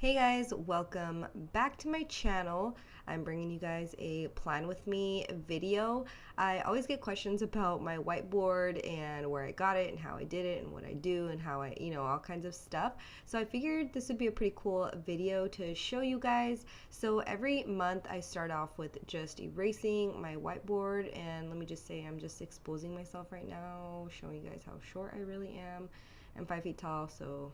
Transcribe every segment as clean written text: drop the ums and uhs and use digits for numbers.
Hey guys, welcome back to my channel. I'm bringing you guys a plan with me video. I always get questions about my whiteboard and where I got it and how I did it and what I do and how I, all kinds of stuff. So I figured this would be a pretty cool video to show you guys. So every month I start off with just erasing my whiteboard, and let me just say I'm just exposing myself right now, showing you guys how short I really am. I'm 5 feet tall, so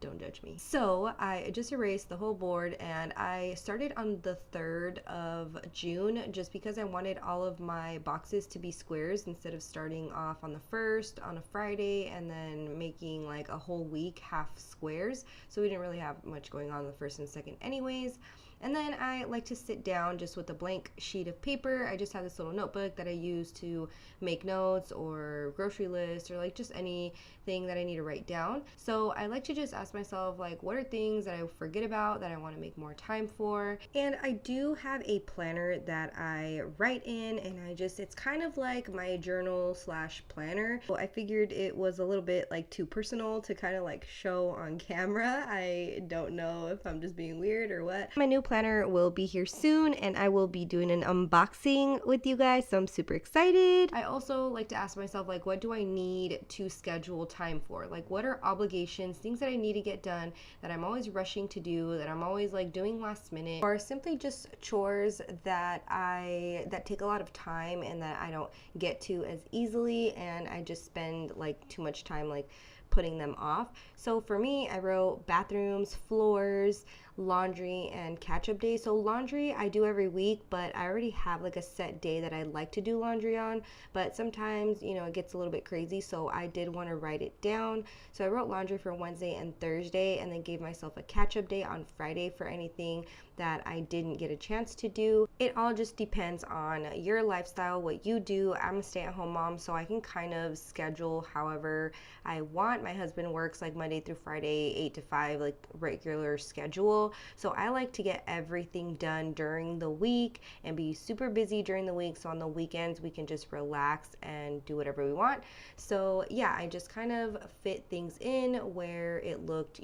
don't judge me. So I just erased the whole board, and I started on the 3rd of June just because I wanted all of my boxes to be squares instead of starting off on the 1st on a Friday and then making like a whole week half squares. So we didn't really have much going on the 1st and 2nd anyways. And then I like to sit down just with a blank sheet of paper. I just have this little notebook that I use to make notes or grocery lists or like just anything that I need to write down. So I like to just ask myself, like, what are things that I forget about that I want to make more time for? And I do have a planner that I write in, and it's kind of like my journal slash planner. So I figured it was a little bit like too personal to kind of like show on camera. I don't know if I'm just being weird or what. My new planner will be here soon, and I will be doing an unboxing with you guys, so I'm super excited. I also like to ask myself, like, what do I need to schedule time for? Like, what are obligations, things that I need to get done that I'm always rushing to do, that I'm always like doing last minute, or simply just chores that take a lot of time and that I don't get to as easily, and I just spend like too much time like putting them off. So for me, I wrote bathrooms, floors, laundry, and catch-up days. So laundry I do every week, but I already have like a set day that I like to do laundry on, but sometimes it gets a little bit crazy, so I did want to write it down. So I wrote laundry for Wednesday and Thursday, and then gave myself a catch-up day on Friday for anything that I didn't get a chance to do. It all just depends on your lifestyle, what you do. I'm a stay-at-home mom, so I can kind of schedule however I want. My husband works like Monday through Friday, 8 to 5, like regular schedule. So I like to get everything done during the week and be super busy during the week, so on the weekends we can just relax and do whatever we want. So yeah, I just kind of fit things in where it looked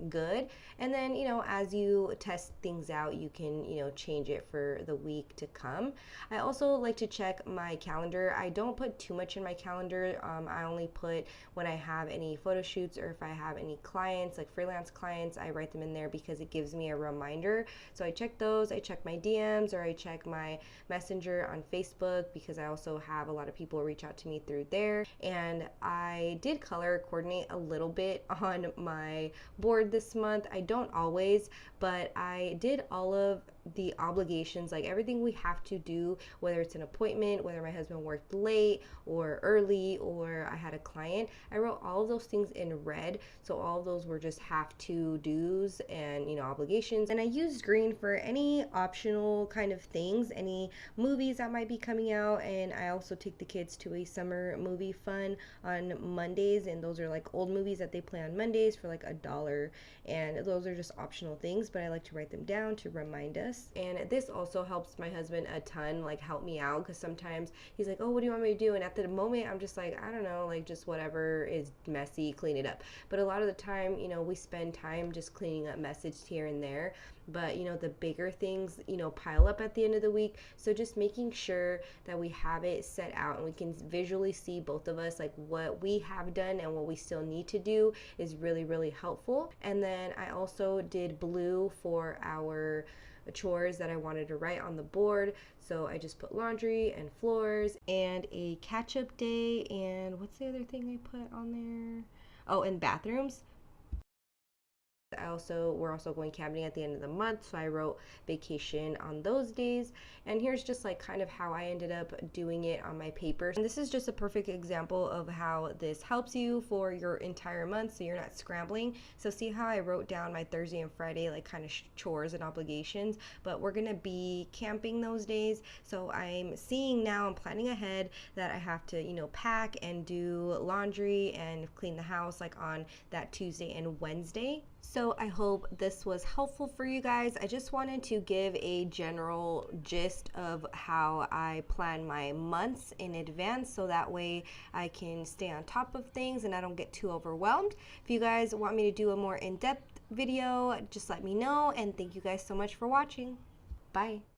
good, and then as you test things out, you can change it for the week to come. I also like to check my calendar. I don't put too much in my calendar. I only put when I have any photo shoots, or if I have any clients, like freelance clients, I write them in there because it gives me a reminder. So I check those. I check my DMs, or I check my messenger on Facebook, because I also have a lot of people reach out to me through there. And I did color coordinate a little bit on my board this month. I don't always, but I did all of the obligations, like everything we have to do, whether it's an appointment, whether my husband worked late or early, or I had a client. I wrote all of those things in red, so all of those were just have to do's and obligations. And I used green for any optional kind of things, any movies that might be coming out. And I also take the kids to a summer movie fun on Mondays, and those are like old movies that they play on Mondays for like $1, and those are just optional things, but I like to write them down to remind us. And this also helps my husband a ton, like help me out, because sometimes he's like, oh, what do you want me to do? And at the moment I'm just like, I don't know, like just whatever is messy, clean it up. But a lot of the time we spend time just cleaning up messages here and there, but the bigger things pile up at the end of the week. So just making sure that we have it set out and we can visually see, both of us, like what we have done and what we still need to do is really, really helpful. And then I also did blue for our chores that I wanted to write on the board. So I just put laundry and floors and a catch-up day, and what's the other thing I put on there? Oh, and bathrooms. We're also going camping at the end of the month, so I wrote vacation on those days. And here's just like kind of how I ended up doing it on my paper. And this is just a perfect example of how this helps you for your entire month, so you're not scrambling. So see how I wrote down my Thursday and Friday like kind of chores and obligations, but we're gonna be camping those days. So I'm seeing now, I'm planning ahead that I have to pack and do laundry and clean the house like on that Tuesday and Wednesday. So I hope this was helpful for you guys. I just wanted to give a general gist of how I plan my months in advance, so that way I can stay on top of things and I don't get too overwhelmed. If you guys want me to do a more in-depth video, just let me know. And thank you guys so much for watching. Bye.